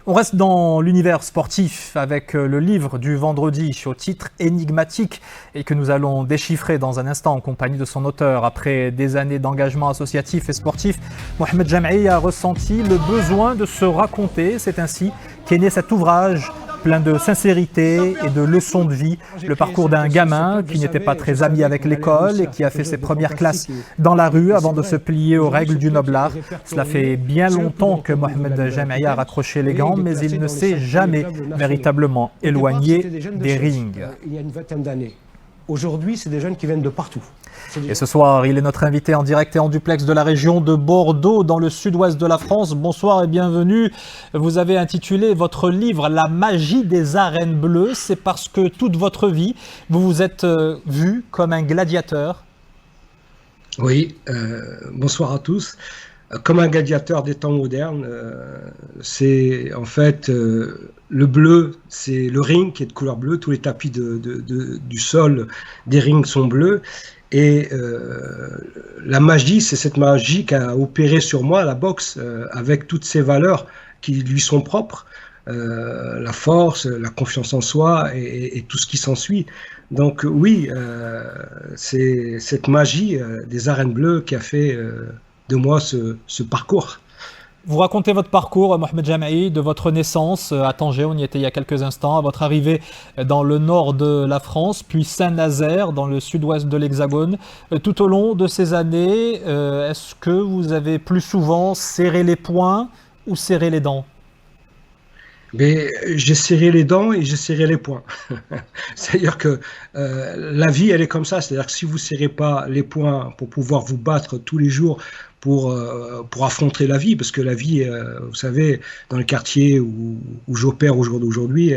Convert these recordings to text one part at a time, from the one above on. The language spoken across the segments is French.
On reste dans l'univers sportif avec le livre du vendredi au titre énigmatique et que nous allons déchiffrer dans un instant en compagnie de son auteur. Après des années d'engagement associatif et sportif, Mohamed Jam'i a ressenti le besoin de se raconter. C'est ainsi qu'est né cet ouvrage plein de sincérité et de leçons de vie. Le parcours d'un gamin qui n'était pas très ami avec l'école et qui a fait ses premières classes dans la rue avant de se plier aux règles du noble art. Cela fait bien longtemps que Mohamed Jam'i a raccroché les gants, mais il ne s'est jamais véritablement éloigné des rings. Il y a une vingtaine d'années. Aujourd'hui, c'est des jeunes qui viennent de partout. Et ce soir, il est notre invité en direct et en duplex de la région de Bordeaux, dans le sud-ouest de la France. Bonsoir et bienvenue. Vous avez intitulé votre livre « La magie des arènes bleues ». C'est parce que toute votre vie, vous vous êtes vu comme un gladiateur. Oui, bonsoir à tous. Comme un gladiateur des temps modernes, c'est en fait le bleu, c'est le ring qui est de couleur bleue. Tous les tapis du sol des rings sont bleus. Et la magie, c'est cette magie qu'a opéré sur moi la boxe, avec toutes ces valeurs qui lui sont propres, la force, la confiance en soi et tout ce qui s'ensuit. Donc oui, c'est cette magie des arènes bleues qui a fait de moi ce parcours. Vous racontez votre parcours, Mohamed Jam'i, de votre naissance à Tanger, on y était il y a quelques instants, à votre arrivée dans le nord de la France, puis Saint-Nazaire, dans le sud-ouest de l'Hexagone. Tout au long de ces années, est-ce que vous avez plus souvent serré les poings ou serré les dents? Mais j'ai serré les dents et j'ai serré les poings. C'est-à-dire que la vie, elle est comme ça. C'est-à-dire que si vous ne serrez pas les poings pour pouvoir vous battre tous les jours pour affronter la vie, parce que la vie, vous savez, dans le quartier où j'opère au jour d'aujourd'hui,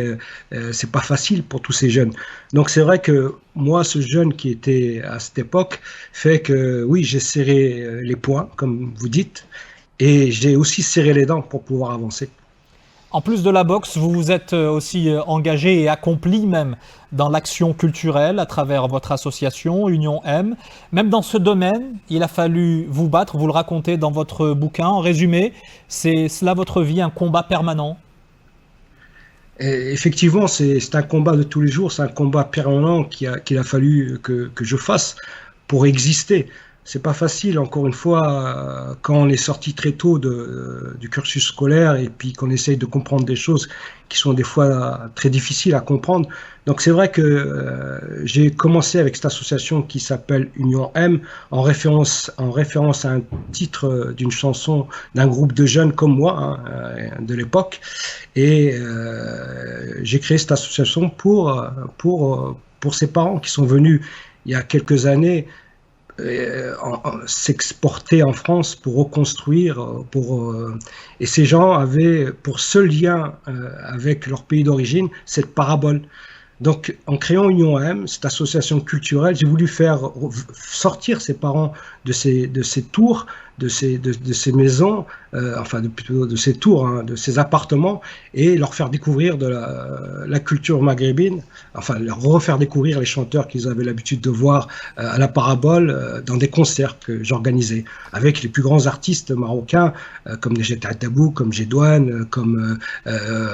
c'est pas facile pour tous ces jeunes. Donc c'est vrai que moi, ce jeune qui était à cette époque, fait que oui, j'ai serré les poings, comme vous dites, et j'ai aussi serré les dents pour pouvoir avancer. En plus de la boxe, vous vous êtes aussi engagé et accompli même dans l'action culturelle à travers votre association Union M. Même dans ce domaine, il a fallu vous battre, vous le racontez dans votre bouquin. En résumé, c'est cela votre vie, un combat permanent? Et effectivement, c'est un combat de tous les jours, c'est un combat permanent qu'il a fallu que je fasse pour exister. C'est pas facile, encore une fois, quand on est sorti très tôt du cursus scolaire et puis qu'on essaye de comprendre des choses qui sont des fois très difficiles à comprendre. Donc c'est vrai que j'ai commencé avec cette association qui s'appelle Union M en référence à un titre d'une chanson d'un groupe de jeunes comme moi, hein, de l'époque. Et j'ai créé cette association pour ces parents qui sont venus il y a quelques années s'exporter en France pour reconstruire, et ces gens avaient pour seul lien avec leur pays d'origine cette parabole. Donc, en créant Union M, cette association culturelle, j'ai voulu faire sortir ces parents de ces tours, de ces maisons, plutôt de ces tours, hein, de ces appartements, et leur faire découvrir de la culture maghrébine, enfin, leur refaire découvrir les chanteurs qu'ils avaient l'habitude de voir à la parabole dans des concerts que j'organisais, avec les plus grands artistes marocains, comme Nejet Atabou, comme Jedouane, comme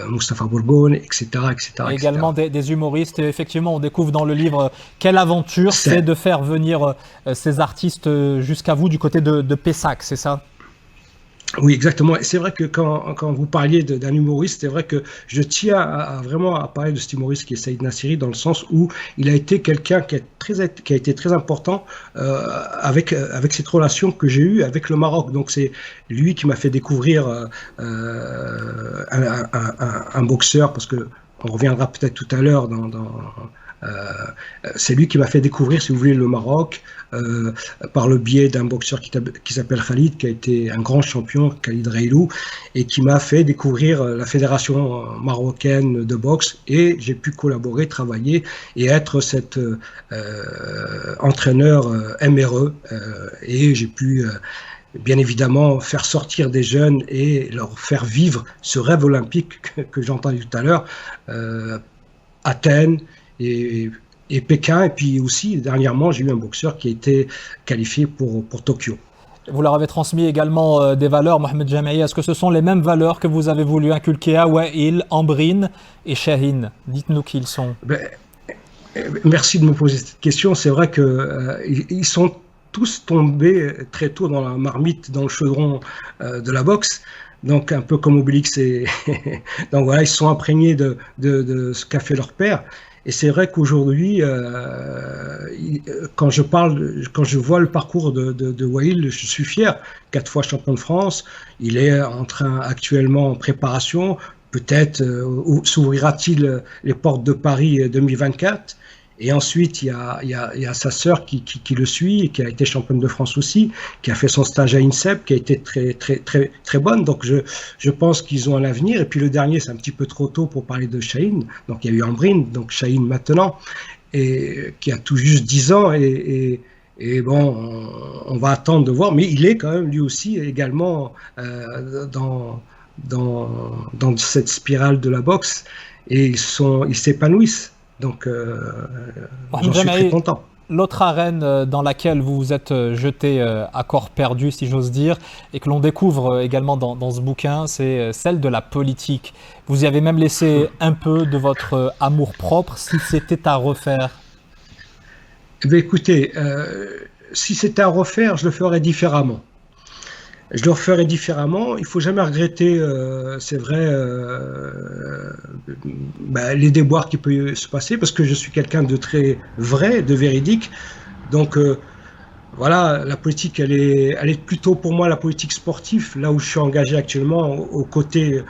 Mustapha Bourgoun, etc. etc. Également des humoristes. Et effectivement, on découvre dans le livre quelle aventure c'est de faire venir ces artistes jusqu'à vous du côté de Pessac, c'est ça? Oui, exactement. Et c'est vrai que quand vous parliez d'un humoriste, c'est vrai que je tiens vraiment à parler de cet humoriste qui est Saïd Nassiri, dans le sens où il a été quelqu'un qui a été très important avec cette relation que j'ai eue avec le Maroc. Donc c'est lui qui m'a fait découvrir un boxeur, parce que on reviendra peut-être tout à l'heure c'est lui qui m'a fait découvrir, si vous voulez, le Maroc, par le biais d'un boxeur qui s'appelle Khalid, qui a été un grand champion, Khalid Reilou, et qui m'a fait découvrir la fédération marocaine de boxe, et j'ai pu collaborer, travailler et être cet entraîneur MRE, et j'ai pu bien évidemment faire sortir des jeunes et leur faire vivre ce rêve olympique que j'entendais tout à l'heure, Athènes et Pékin. Et puis aussi, dernièrement, j'ai eu un boxeur qui a été qualifié pour Tokyo. Vous leur avez transmis également des valeurs, Mohamed Jamaï. Est-ce que ce sont les mêmes valeurs que vous avez voulu inculquer à Wael, Ambrine et Chahine? Dites-nous qui ils sont. Merci de me poser cette question. C'est vrai qu'ils sont tous tombés très tôt dans la marmite, dans le chaudron de la boxe. Donc un peu comme Obélix. Donc voilà, ils sont imprégnés de ce qu'a fait leur père. Et c'est vrai qu'aujourd'hui, quand je vois le parcours de Wael, je suis fier. 4 fois champion de France. Il est actuellement en préparation. Peut-être s'ouvrira-t-il les portes de Paris 2024. Et ensuite, il y a sa sœur qui le suit, et qui a été championne de France aussi, qui a fait son stage à INSEP, qui a été très bonne. Donc, je pense qu'ils ont un avenir. Et puis, le dernier, c'est un petit peu trop tôt pour parler de Chahine. Donc, il y a eu Ambrine, donc Chahine maintenant, et qui a tout juste 10 ans. Et bon, on va attendre de voir. Mais il est quand même, lui aussi, également dans cette spirale de la boxe. Et ils s'épanouissent. Donc, j'en suis très content. L'autre arène dans laquelle vous vous êtes jeté à corps perdu, si j'ose dire, et que l'on découvre également dans ce bouquin, c'est celle de la politique. Vous y avez même laissé un peu de votre amour-propre, si c'était à refaire. Eh bien, écoutez, si c'était à refaire, je le ferais différemment. Je le referais différemment. Il ne faut jamais regretter, c'est vrai, les déboires qui peuvent se passer, parce que je suis quelqu'un de très vrai, de véridique. Donc, voilà, la politique, elle est plutôt pour moi la politique sportive, là où je suis engagé actuellement, aux côtés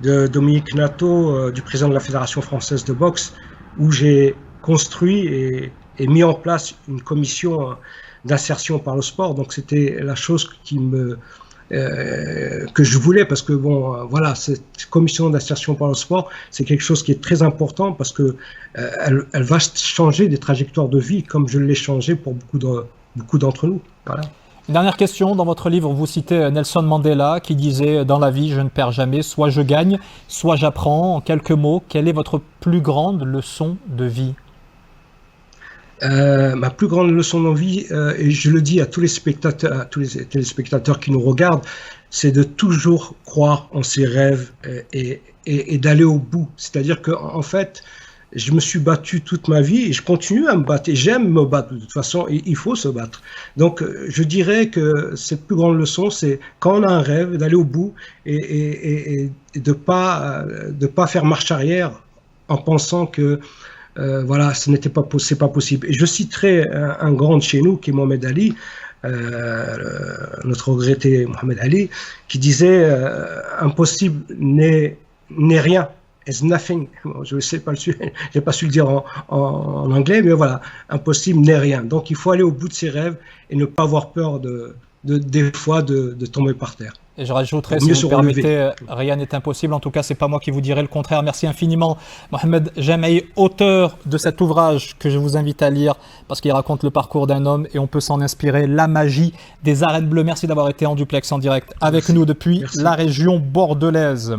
de Dominique Nato, du président de la Fédération française de boxe, où j'ai construit et mis en place une commission d'insertion par le sport. Donc c'était la chose que je voulais, parce que bon, voilà, cette commission d'insertion par le sport, c'est quelque chose qui est très important, parce que elle va changer des trajectoires de vie comme je l'ai changé pour beaucoup d'entre nous. Voilà. Une dernière question. Dans votre livre, vous citez Nelson Mandela qui disait « Dans la vie, je ne perds jamais. Soit je gagne, soit j'apprends. » En quelques mots, quelle est votre plus grande leçon de vie? Ma plus grande leçon de vie, et je le dis à tous les spectateurs, à tous les téléspectateurs qui nous regardent, c'est de toujours croire en ses rêves et d'aller au bout. C'est-à-dire qu'en fait, je me suis battu toute ma vie et je continue à me battre. Et j'aime me battre de toute façon, et il faut se battre. Donc, je dirais que cette plus grande leçon, c'est quand on a un rêve, d'aller au bout et de pas faire marche arrière en pensant que voilà, c'est pas possible. Et je citerai un grand de chez nous, qui est Mohamed Ali, notre regretté Mohamed Ali, qui disait impossible n'est rien. Is nothing. Je sais pas j'ai pas su le dire en anglais, mais voilà, impossible n'est rien. Donc il faut aller au bout de ses rêves et ne pas avoir peur des fois de tomber par terre. Et je rajouterai, si vous permettez, rien n'est impossible. En tout cas, c'est pas moi qui vous dirai le contraire. Merci infiniment, Mohamed Jamaï, auteur de cet ouvrage que je vous invite à lire, parce qu'il raconte le parcours d'un homme et on peut s'en inspirer, la magie des arènes bleues. Merci d'avoir été en duplex en direct avec nous depuis la région bordelaise.